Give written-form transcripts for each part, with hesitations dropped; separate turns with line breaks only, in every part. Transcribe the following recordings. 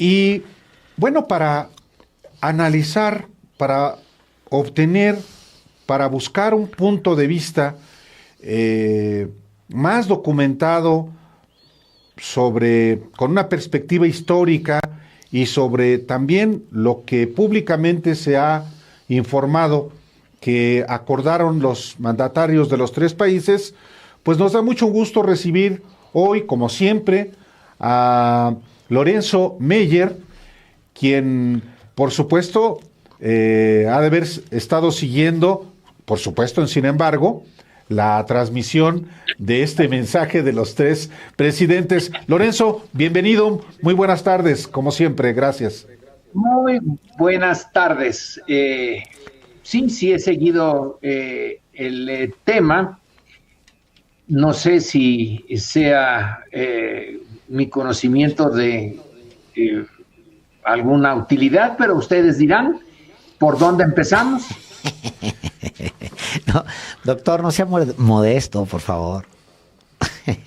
Y bueno, para analizar, para obtener, para buscar un punto de vista más documentado con una perspectiva histórica y sobre también lo que públicamente se ha informado que acordaron los mandatarios de los tres países, pues nos da mucho gusto recibir hoy, como siempre, a Lorenzo Meyer, quien, por supuesto, ha de haber estado siguiendo, por supuesto, sin embargo, la transmisión de este mensaje de los tres presidentes. Lorenzo, bienvenido, muy buenas tardes, como siempre, gracias.
Muy buenas tardes. Sí, he seguido el tema. No sé si sea mi conocimiento de alguna utilidad, pero ustedes dirán por dónde empezamos.
No, doctor, no sea modesto, por favor.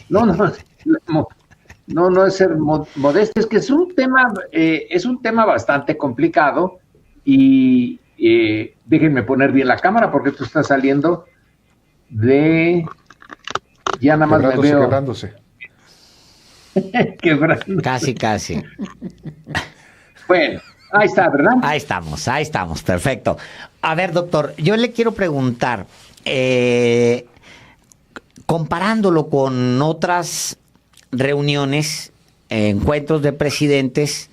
No es ser modesto, es que es un tema bastante complicado y déjenme poner bien la cámara porque esto está saliendo de... Ya nada más me veo...
Quebrándose.
Quebrando.
Casi.
Bueno, ahí está, ¿verdad?
Ahí estamos, perfecto. A ver, doctor, yo le quiero preguntar, comparándolo con otras reuniones, encuentros de presidentes,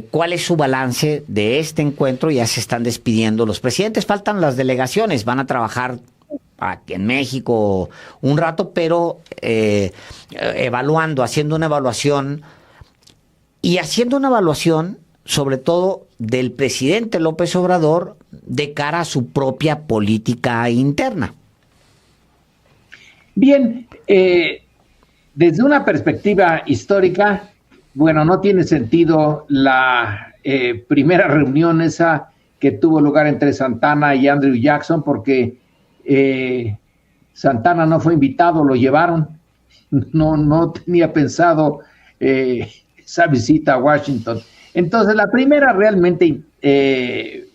¿cuál es su balance de este encuentro? Ya se están despidiendo los presidentes, faltan las delegaciones, van a trabajar aquí en México un rato, pero haciendo una evaluación sobre todo del presidente López Obrador de cara a su propia política interna.
Bien, desde una perspectiva histórica, bueno, no tiene sentido la primera reunión esa que tuvo lugar entre Santana y Andrew Jackson, porque Santana no fue invitado, lo llevaron, no tenía pensado esa visita a Washington. Entonces, la primera realmente de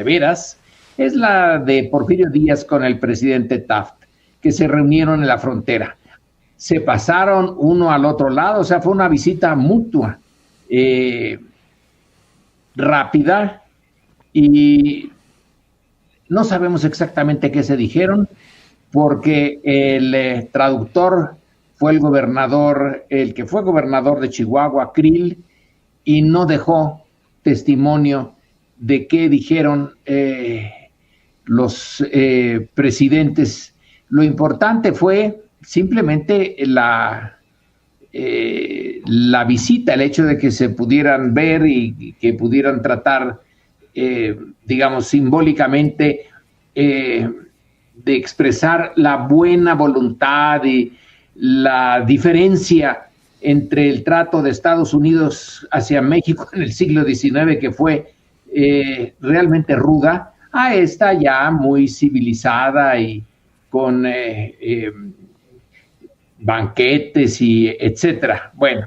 veras es la de Porfirio Díaz con el presidente Taft, que se reunieron en la frontera. Se pasaron uno al otro lado, o sea, fue una visita mutua, rápida, y no sabemos exactamente qué se dijeron, porque el traductor fue el que fue gobernador de Chihuahua, Krill, y no dejó testimonio de qué dijeron los presidentes. Lo importante fue simplemente la visita, el hecho de que se pudieran ver y que pudieran tratar, digamos, simbólicamente de expresar la buena voluntad y la diferencia entre el trato de Estados Unidos hacia México en el siglo XIX, que fue realmente ruda, a esta ya muy civilizada y con banquetes y etcétera. Bueno,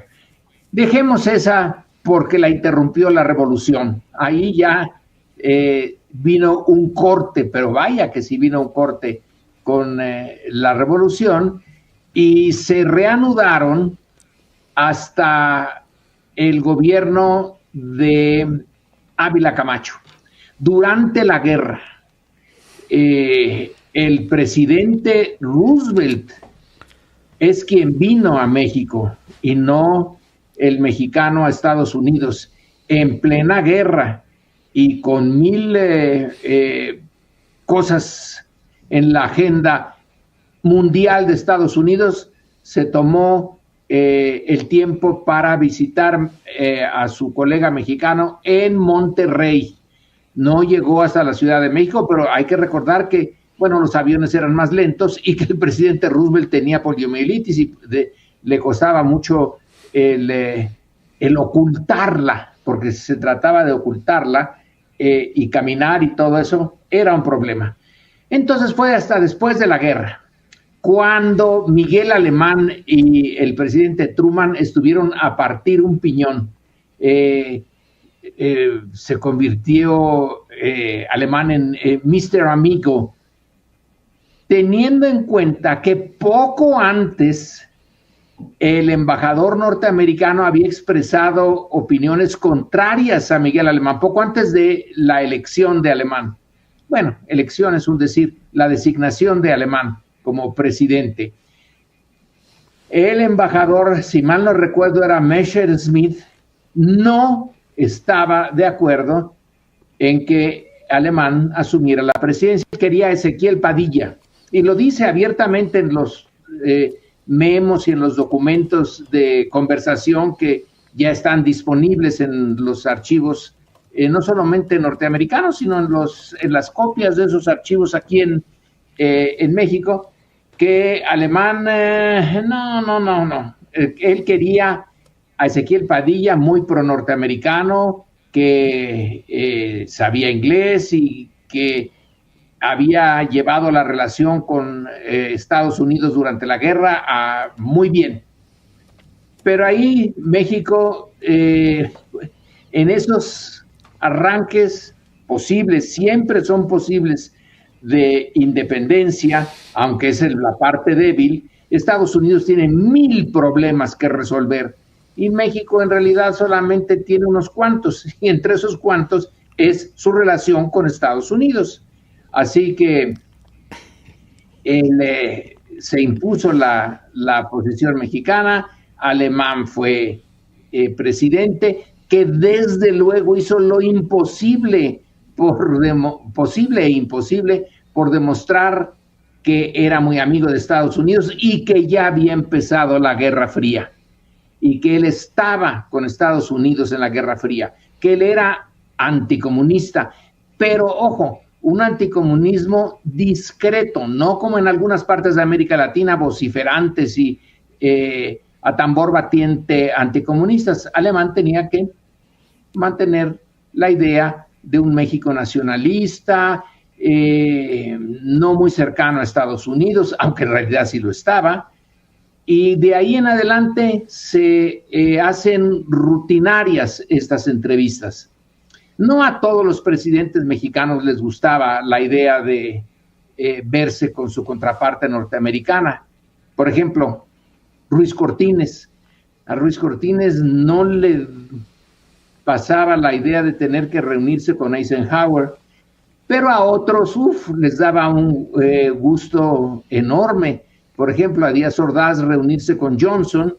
dejemos esa porque la interrumpió la revolución. Ahí ya vino un corte, pero vaya que sí vino un corte con la revolución, y se reanudaron hasta el gobierno de Ávila Camacho. Durante la guerra, el presidente Roosevelt es quien vino a México y no el mexicano a Estados Unidos en plena guerra y con mil cosas en la agenda mundial de Estados Unidos. Se tomó el tiempo para visitar a su colega mexicano en Monterrey. No llegó hasta la Ciudad de México, pero hay que recordar que, bueno, los aviones eran más lentos y que el presidente Roosevelt tenía poliomielitis y le costaba mucho el ocultarla, porque se trataba de ocultarla y caminar y todo eso era un problema. Entonces fue hasta después de la guerra, cuando Miguel Alemán y el presidente Truman estuvieron a partir un piñón. Se convirtió Alemán en Mr. Amigo, teniendo en cuenta que poco antes el embajador norteamericano había expresado opiniones contrarias a Miguel Alemán, poco antes de la elección de Alemán. Bueno, elección es un decir, la designación de Alemán como presidente. El embajador, si mal no recuerdo, era Messerschmitt, no estaba de acuerdo en que Alemán asumiera la presidencia. Quería a Ezequiel Padilla, y lo dice abiertamente en los memos y en los documentos de conversación que ya están disponibles en los archivos, no solamente norteamericanos, sino en las copias de esos archivos aquí en México, que Alemán, no. Él quería a Ezequiel Padilla, muy pro-norteamericano, que sabía inglés y que había llevado la relación con Estados Unidos durante la guerra muy bien. Pero ahí México, en esos arranques posibles, siempre son posibles, de independencia, aunque es la parte débil, Estados Unidos tiene 1000 problemas que resolver y México en realidad solamente tiene unos cuantos, y entre esos cuantos es su relación con Estados Unidos. Así que se impuso la posición mexicana. Alemán fue presidente, que desde luego hizo lo imposible, posible e imposible, por demostrar que era muy amigo de Estados Unidos y que ya había empezado la Guerra Fría, y que él estaba con Estados Unidos en la Guerra Fría, que él era anticomunista, pero ojo, un anticomunismo discreto, no como en algunas partes de América Latina, vociferantes y a tambor batiente anticomunistas. Alemán tenía que mantener la idea de un México nacionalista, no muy cercano a Estados Unidos, aunque en realidad sí lo estaba, y de ahí en adelante se hacen rutinarias estas entrevistas. No a todos los presidentes mexicanos les gustaba la idea de verse con su contraparte norteamericana. Por ejemplo, Ruiz Cortines. A Ruiz Cortines no le pasaba la idea de tener que reunirse con Eisenhower, pero a otros les daba un gusto enorme. Por ejemplo, a Díaz Ordaz reunirse con Johnson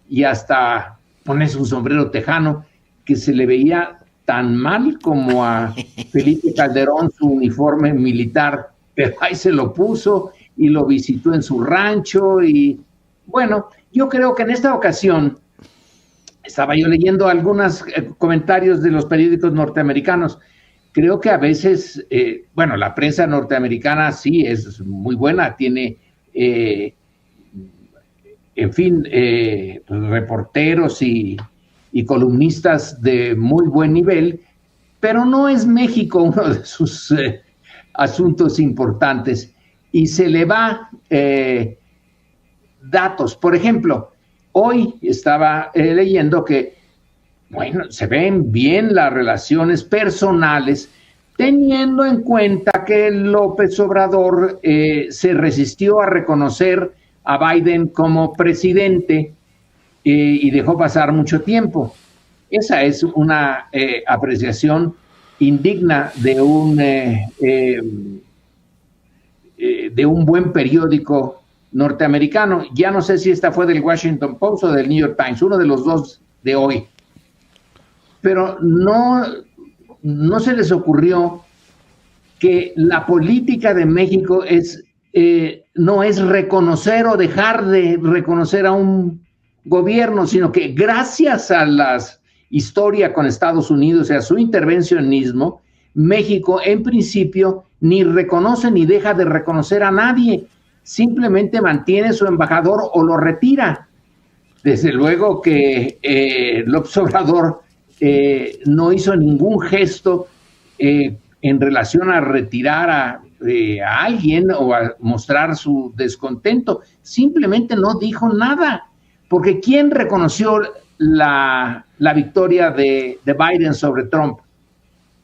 y hasta ponerse un sombrero tejano que se le veía tan mal como a Felipe Calderón su uniforme militar, pero ahí se lo puso y lo visitó en su rancho. Y bueno, yo creo que en esta ocasión estaba yo leyendo algunos comentarios de los periódicos norteamericanos. Creo que a veces, la prensa norteamericana sí es muy buena, tiene, reporteros y columnistas de muy buen nivel, pero no es México uno de sus asuntos importantes, y se le va datos. Por ejemplo, hoy estaba leyendo que, se ven bien las relaciones personales, teniendo en cuenta que López Obrador se resistió a reconocer a Biden como presidente y dejó pasar mucho tiempo. Esa es una apreciación indigna de un buen periódico norteamericano. Ya no sé si esta fue del Washington Post o del New York Times, uno de los dos de hoy. Pero no se les ocurrió que la política de México no es reconocer o dejar de reconocer a un gobierno, sino que gracias a la historia con Estados Unidos y a su intervencionismo, México en principio ni reconoce ni deja de reconocer a nadie, simplemente mantiene su embajador o lo retira. Desde luego que López Obrador no hizo ningún gesto en relación a retirar a alguien o a mostrar su descontento. Simplemente no dijo nada, porque ¿quién reconoció la victoria de Biden sobre Trump?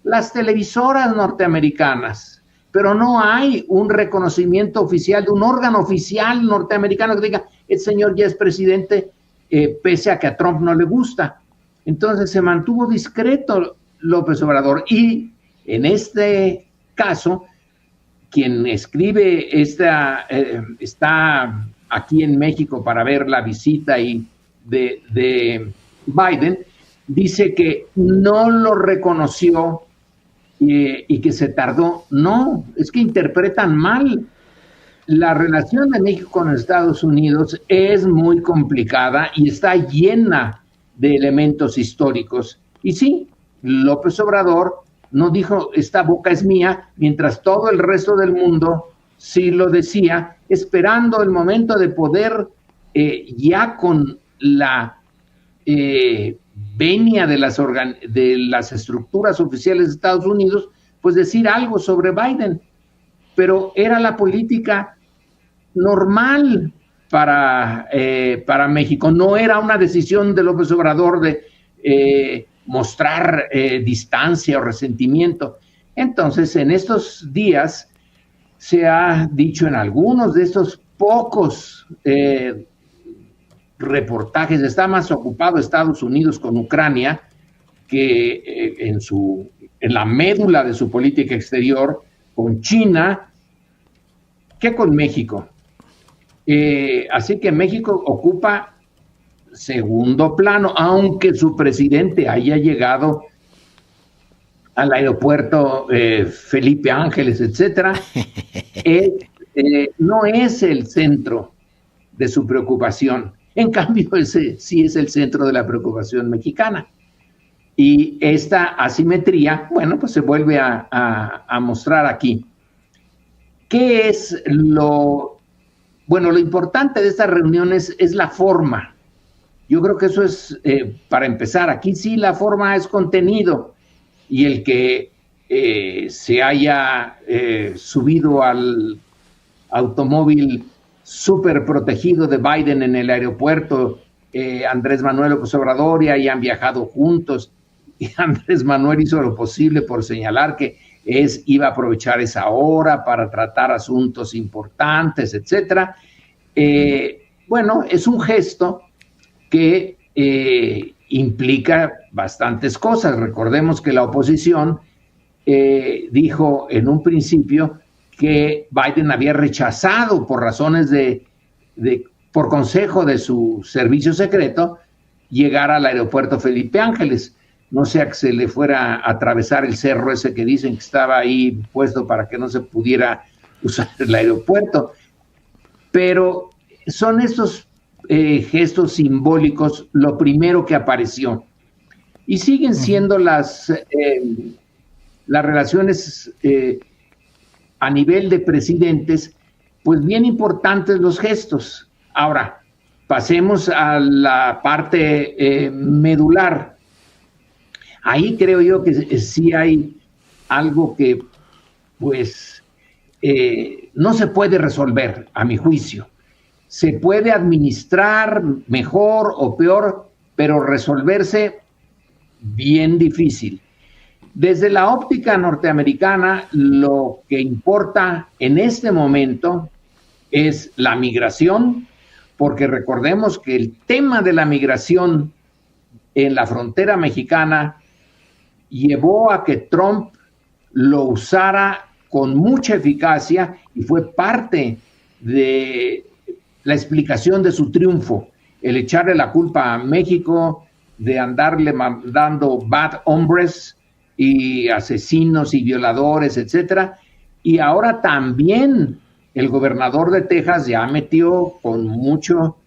Las televisoras norteamericanas, pero no hay un reconocimiento oficial de un órgano oficial norteamericano que diga, el señor ya es presidente, pese a que a Trump no le gusta. Entonces se mantuvo discreto López Obrador, y en este caso, quien escribe está aquí en México para ver la visita de Biden, dice que no lo reconoció y que se tardó. No, es que interpretan mal. La relación de México con Estados Unidos es muy complicada y está llena de elementos históricos. Y sí, López Obrador no dijo, esta boca es mía, mientras todo el resto del mundo sí lo decía, esperando el momento de poder, ya con la venia de las estructuras oficiales de Estados Unidos, pues decir algo sobre Biden. Pero era la política normal para México, no era una decisión de López Obrador de mostrar distancia o resentimiento. Entonces, en estos días se ha dicho en algunos de estos pocos reportajes, está más ocupado Estados Unidos con Ucrania que en la médula de su política exterior, con China, que con México. Así que México ocupa segundo plano, aunque su presidente haya llegado al aeropuerto Felipe Ángeles, etcétera, no es el centro de su preocupación. En cambio, ese sí es el centro de la preocupación mexicana. Y esta asimetría, bueno, pues se vuelve a mostrar aquí. ¿Qué es lo importante de estas reuniones? Es la forma. Yo creo que eso es, para empezar, aquí sí la forma es contenido, y el que se haya subido al automóvil súper protegido de Biden en el aeropuerto, Andrés Manuel López Obrador, y hayan viajado juntos, y Andrés Manuel hizo lo posible por señalar que iba a aprovechar esa hora para tratar asuntos importantes, etcétera. Bueno, es un gesto que implica bastantes cosas. Recordemos que la oposición dijo en un principio que Biden había rechazado por razones por consejo de su servicio secreto llegar al aeropuerto Felipe Ángeles. No sea que se le fuera a atravesar el cerro ese que dicen que estaba ahí puesto para que no se pudiera usar el aeropuerto. Pero son estos gestos simbólicos lo primero que apareció. Y siguen siendo las relaciones a nivel de presidentes, pues bien importantes los gestos. Ahora, pasemos a la parte medular. Ahí creo yo que sí hay algo que, pues, no se puede resolver, a mi juicio. Se puede administrar mejor o peor, pero resolverse bien difícil. Desde la óptica norteamericana, lo que importa en este momento es la migración, porque recordemos que el tema de la migración en la frontera mexicana llevó a que Trump lo usara con mucha eficacia y fue parte de la explicación de su triunfo, el echarle la culpa a México de andarle mandando bad hombres y asesinos y violadores, etcétera. Y ahora también el gobernador de Texas ya metió con mucho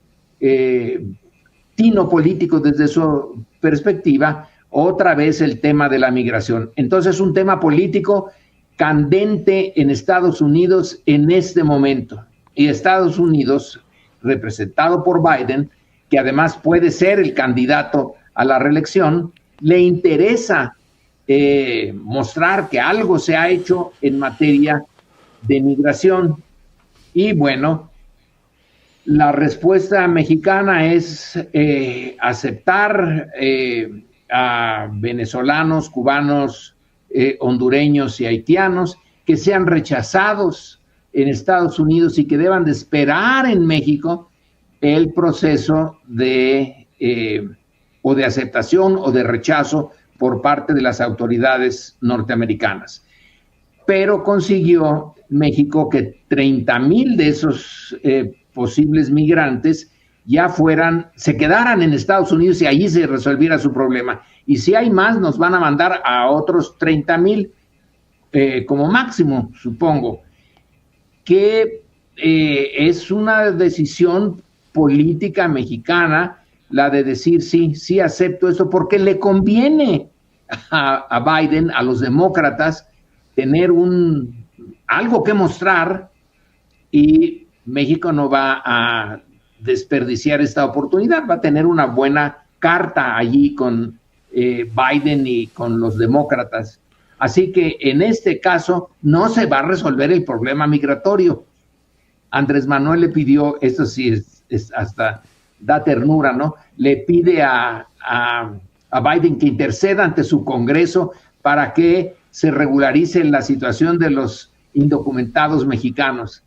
tino político desde su perspectiva otra vez el tema de la migración. Entonces, un tema político candente en Estados Unidos en este momento. Y Estados Unidos, representado por Biden, que además puede ser el candidato a la reelección, le interesa mostrar que algo se ha hecho en materia de migración. Y bueno, la respuesta mexicana es aceptar a venezolanos, cubanos, hondureños y haitianos que sean rechazados en Estados Unidos y que deban de esperar en México el proceso de o de aceptación o de rechazo por parte de las autoridades norteamericanas. Pero consiguió México que 30,000 de esos posibles migrantes ya se quedaran en Estados Unidos y allí se resolviera su problema. Y si hay más, nos van a mandar a otros 30,000 como máximo, supongo. Que es una decisión política mexicana la de decir sí acepto esto, porque le conviene a Biden, a los demócratas, tener algo que mostrar, y México no va a desperdiciar esta oportunidad, va a tener una buena carta allí con Biden y con los demócratas. Así que en este caso no se va a resolver el problema migratorio. Andrés Manuel le pidió, esto sí es hasta da ternura, ¿no? Le pide a Biden que interceda ante su Congreso para que se regularice la situación de los indocumentados mexicanos.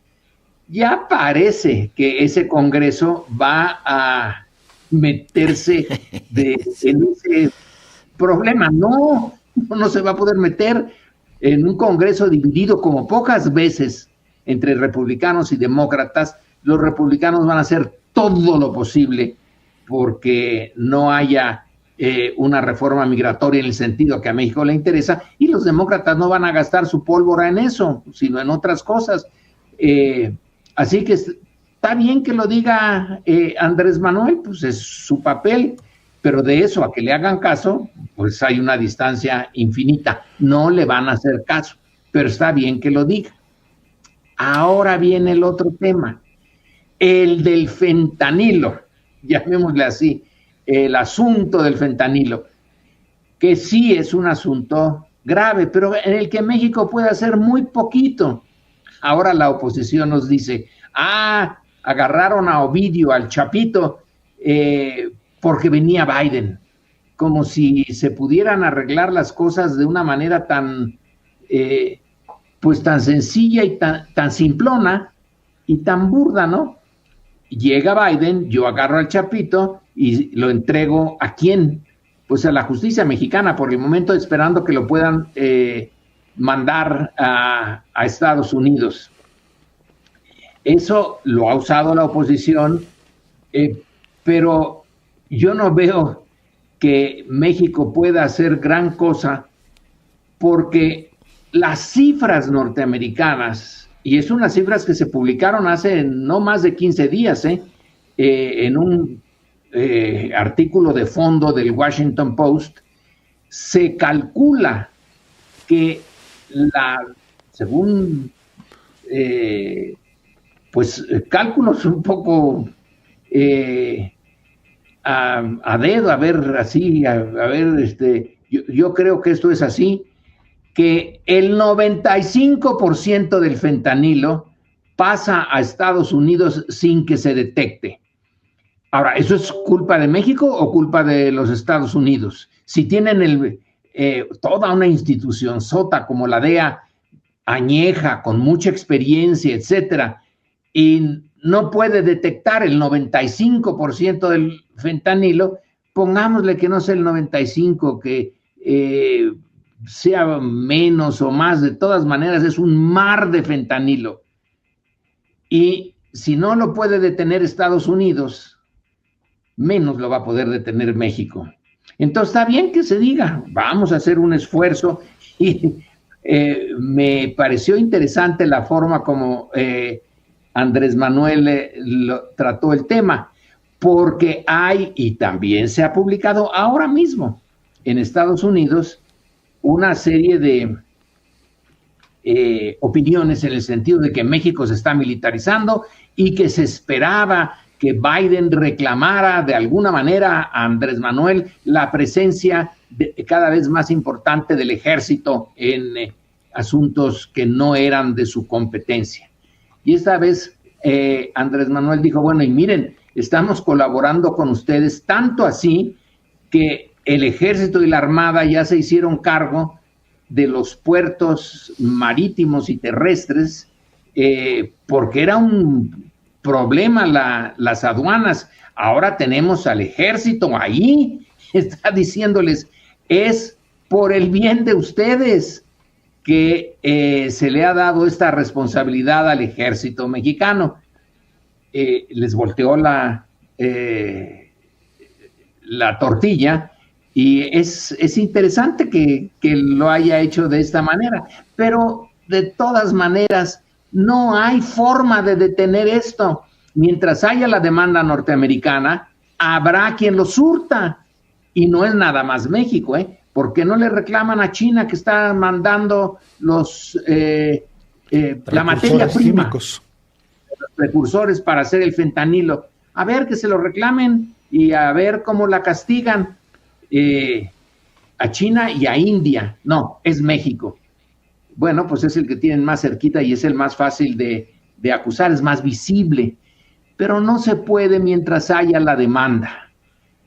Ya parece que ese Congreso va a meterse en ese problema. No se va a poder meter en un Congreso dividido como pocas veces entre republicanos y demócratas. Los republicanos van a hacer todo lo posible porque no haya una reforma migratoria en el sentido que a México le interesa, y los demócratas no van a gastar su pólvora en eso, sino en otras cosas. Así que está bien que lo diga Andrés Manuel, pues es su papel, pero de eso a que le hagan caso, pues hay una distancia infinita. No le van a hacer caso, pero está bien que lo diga. Ahora viene el otro tema, el del fentanilo, llamémosle así, el asunto del fentanilo, que sí es un asunto grave, pero en el que México puede hacer muy poquito. Ahora la oposición nos dice, agarraron a Ovidio, al Chapito, porque venía Biden, como si se pudieran arreglar las cosas de una manera tan sencilla y tan simplona y tan burda, ¿no? Llega Biden, yo agarro al Chapito y lo entrego ¿a quién? Pues a la justicia mexicana, por el momento esperando que lo puedan mandar a Estados Unidos. Eso lo ha usado la oposición, pero yo no veo que México pueda hacer gran cosa, porque las cifras norteamericanas, y es unas cifras que se publicaron hace no más de 15 días, en un artículo de fondo del Washington Post, se calcula que según cálculos un poco a dedo, yo creo que esto es así, que el 95% del fentanilo pasa a Estados Unidos sin que se detecte. Ahora, ¿eso es culpa de México o culpa de los Estados Unidos? Si tienen toda una institución sota como la DEA, añeja, con mucha experiencia, etcétera, y no puede detectar el 95% del fentanilo, pongámosle que no sea el 95%, que sea menos o más, de todas maneras es un mar de fentanilo. Y si no lo puede detener Estados Unidos, menos lo va a poder detener México. Entonces está bien que se diga, vamos a hacer un esfuerzo, y me pareció interesante la forma como Andrés Manuel trató el tema, porque hay, y también se ha publicado ahora mismo en Estados Unidos, una serie de opiniones en el sentido de que México se está militarizando y que se esperaba que Biden reclamara de alguna manera a Andrés Manuel la presencia cada vez más importante del ejército asuntos que no eran de su competencia. Y esta vez Andrés Manuel dijo, bueno, y miren, estamos colaborando con ustedes, tanto así que el Ejército y la Armada ya se hicieron cargo de los puertos marítimos y terrestres, porque era un problema las aduanas. Ahora tenemos al Ejército ahí, está diciéndoles, es por el bien de ustedes que se le ha dado esta responsabilidad al Ejército mexicano. Les volteó la tortilla, y es interesante que lo haya hecho de esta manera, pero de todas maneras no hay forma de detener esto. Mientras haya la demanda norteamericana, habrá quien lo surta, y no es nada más México, ¿por qué no le reclaman a China que está mandando la materia prima, químicos, los precursores para hacer el fentanilo? A ver, que se lo reclamen y a ver cómo la castigan. A China y a India. No, es México. Bueno, pues es el que tienen más cerquita y es el más fácil de acusar, es más visible. Pero no se puede mientras haya la demanda.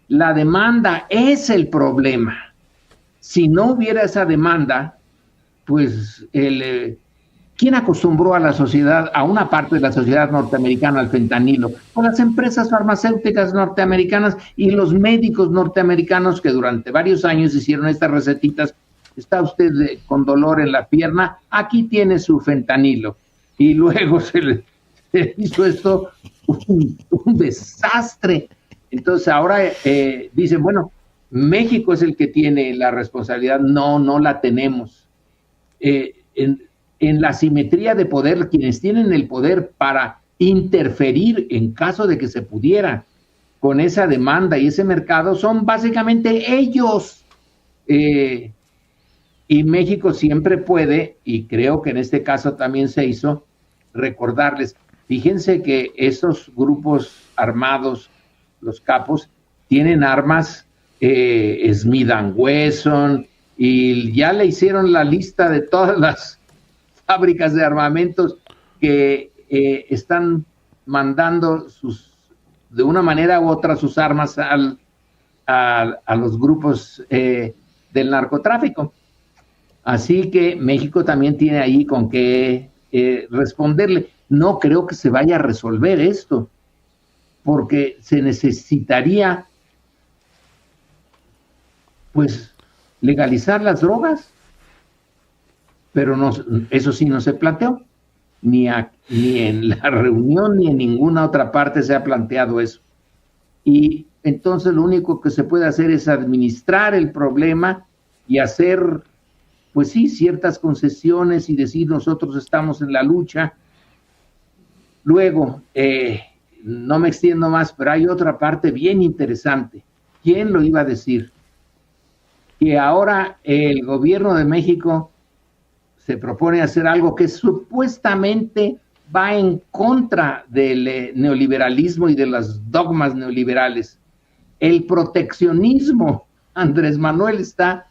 La demanda es el problema. Si no hubiera esa demanda, pues ¿quién acostumbró a la sociedad, a una parte de la sociedad norteamericana al fentanilo? Con las empresas farmacéuticas norteamericanas y los médicos norteamericanos que durante varios años hicieron estas recetitas. Está usted con dolor en la pierna, aquí tiene su fentanilo. Y luego se hizo esto un desastre. Entonces ahora dicen, bueno, México es el que tiene la responsabilidad. No la tenemos. En la simetría de poder, quienes tienen el poder para interferir en caso de que se pudiera con esa demanda y ese mercado son básicamente ellos. Y México siempre puede, y creo que en este caso también se hizo, recordarles, fíjense que esos grupos armados, los capos, tienen armas Smith & Wesson, y ya le hicieron la lista de todas las fábricas de armamentos que están mandando de una manera u otra sus armas a los grupos del narcotráfico. Así que México también tiene ahí con qué responderle. No creo que se vaya a resolver esto, porque se necesitaría, pues, legalizar las drogas. Pero no, eso sí no se planteó, ni en la reunión ni en ninguna otra parte se ha planteado eso. Y entonces lo único que se puede hacer es administrar el problema y hacer, pues sí, ciertas concesiones y decir nosotros estamos en la lucha. Luego, no me extiendo más, pero hay otra parte bien interesante. ¿Quién lo iba a decir? Que ahora el gobierno de México se propone hacer algo que supuestamente va en contra del neoliberalismo y de los dogmas neoliberales. El proteccionismo. Andrés Manuel está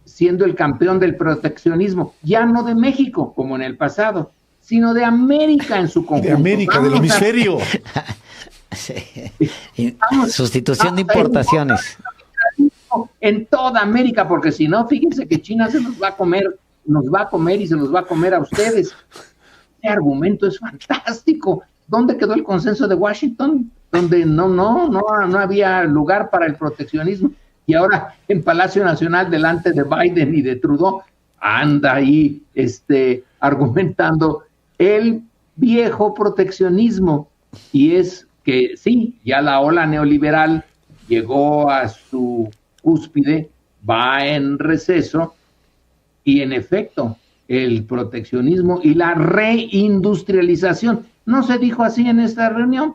siendo el campeón del proteccionismo, ya no de México, como en el pasado, sino de América en su conjunto.
De América, del hemisferio.
Sustitución de importaciones.
En toda América, porque si no, fíjense que China se nos va a comer y se los va a comer a ustedes. Este argumento es fantástico. ¿Dónde quedó el consenso de Washington? Donde no había lugar para el proteccionismo. Y ahora en Palacio Nacional, delante de Biden y de Trudeau, anda ahí argumentando el viejo proteccionismo. Y es que sí, ya la ola neoliberal llegó a su cúspide, va en receso, y en efecto, el proteccionismo y la reindustrialización, no se dijo así en esta reunión,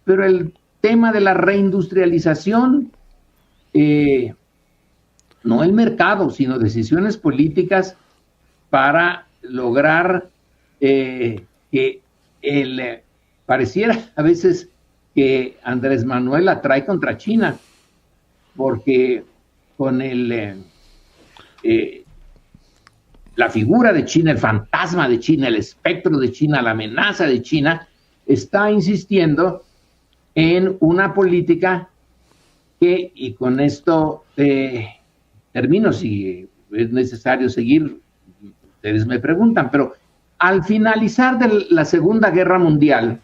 pero el tema de la reindustrialización, no el mercado, sino decisiones políticas para lograr que pareciera a veces que Andrés Manuel atrae contra China, porque con la figura de China, el fantasma de China, el espectro de China, la amenaza de China, está insistiendo en una política que, y con esto termino, si es necesario seguir, ustedes me preguntan, pero al finalizar de la Segunda Guerra Mundial,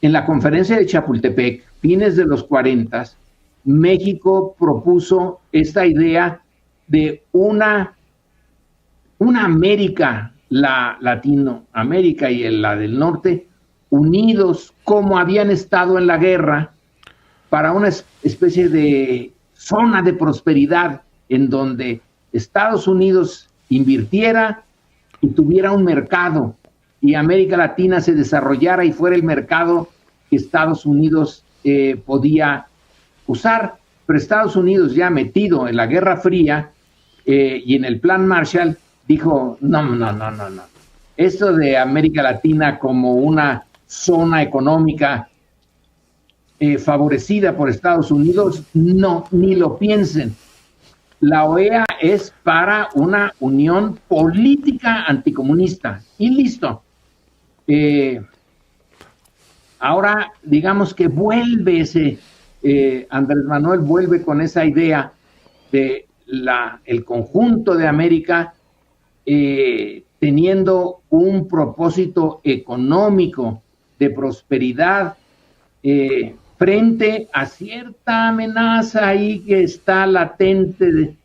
en la conferencia de Chapultepec, fines de los 40, México propuso esta idea de una América, la Latinoamérica y la del norte, unidos como habían estado en la guerra, para una especie de zona de prosperidad en donde Estados Unidos invirtiera y tuviera un mercado, y América Latina se desarrollara y fuera el mercado que Estados Unidos podía usar. Pero Estados Unidos, ya metido en la Guerra Fría y en el Plan Marshall, dijo, no. Esto de América Latina como una zona económica favorecida por Estados Unidos, no, ni lo piensen. La OEA es para una unión política anticomunista. Y listo. Ahora, digamos que vuelve Andrés Manuel vuelve con esa idea de el conjunto de América teniendo un propósito económico de prosperidad frente a cierta amenaza ahí que está latente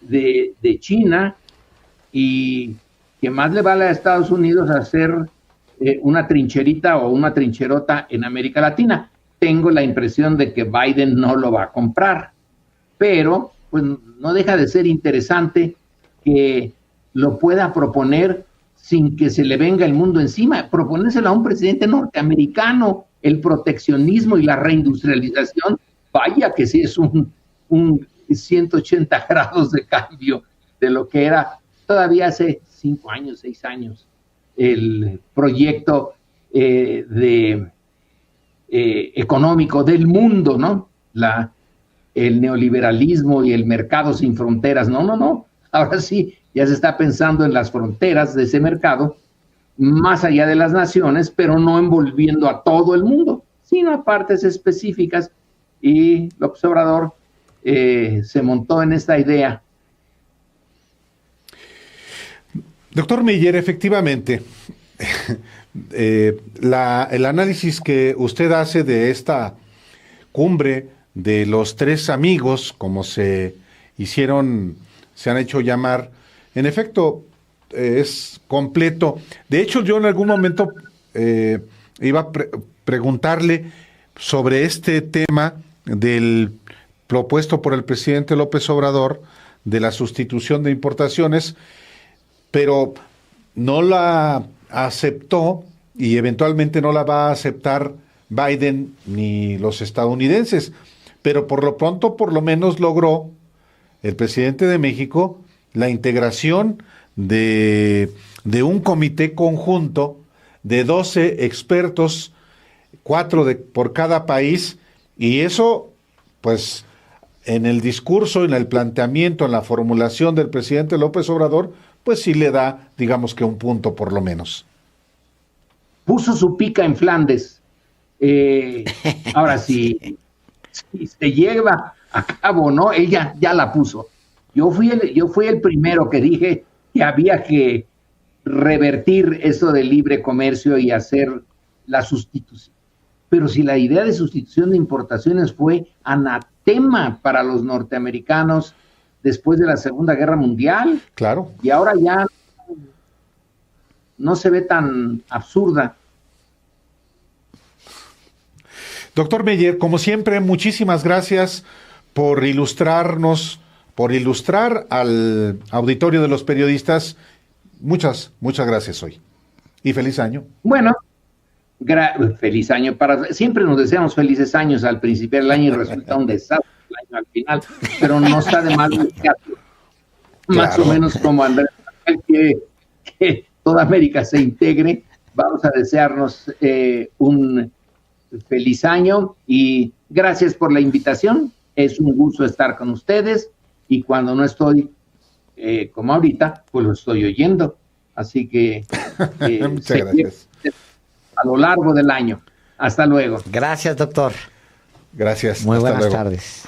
de China, y que más le vale a Estados Unidos hacer una trincherita o una trincherota en América Latina. Tengo la impresión de que Biden no lo va a comprar, pero pues no deja de ser interesante que lo pueda proponer sin que se le venga el mundo encima. Proponérselo a un presidente norteamericano, el proteccionismo y la reindustrialización, vaya que sí es un 180 grados de cambio de lo que era todavía hace 5 años, 6 años, el proyecto económico del mundo, ¿no? El neoliberalismo y el mercado sin fronteras. No. Ahora sí, ya se está pensando en las fronteras de ese mercado, más allá de las naciones, pero no envolviendo a todo el mundo, sino a partes específicas. Y López Obrador se montó en esta idea.
Doctor Meyer, efectivamente, el análisis que usted hace de esta cumbre de los 3 amigos, como se han hecho llamar, en efecto, es completo. De hecho, yo en algún momento iba a preguntarle sobre este tema del propuesto por el presidente López Obrador de la sustitución de importaciones, pero no la aceptó y eventualmente no la va a aceptar Biden ni los estadounidenses. Pero por lo pronto, por lo menos logró el presidente de México la integración de un comité conjunto de 12 expertos, 4 por cada país, y eso, pues, en el discurso, en el planteamiento, en la formulación del presidente López Obrador, pues sí le da, digamos que un punto por lo menos.
Puso su pica en Flandes. Ahora sí. Si se lleva a cabo, ¿no? Ella ya la puso. Yo fui el primero que dije que había que revertir eso del libre comercio y hacer la sustitución. Pero si la idea de sustitución de importaciones fue anatema para los norteamericanos después de la Segunda Guerra Mundial,
claro,
y ahora ya no se ve tan absurda.
Doctor Meyer, como siempre, muchísimas gracias por ilustrarnos, por ilustrar al auditorio de los periodistas. Muchas gracias hoy. Y feliz año.
Bueno, feliz año. Siempre nos deseamos felices años al principio del año y resulta un desastre el año al final, pero no está de más más o menos como Andrés, que toda América se integre. Vamos a desearnos un feliz año y gracias por la invitación. Es un gusto estar con ustedes, y cuando no estoy, como ahorita, pues lo estoy oyendo. Así que
muchas gracias.
A lo largo del año. Hasta luego.
Gracias, doctor.
Gracias.
Muy
Hasta
buenas
luego.
tardes.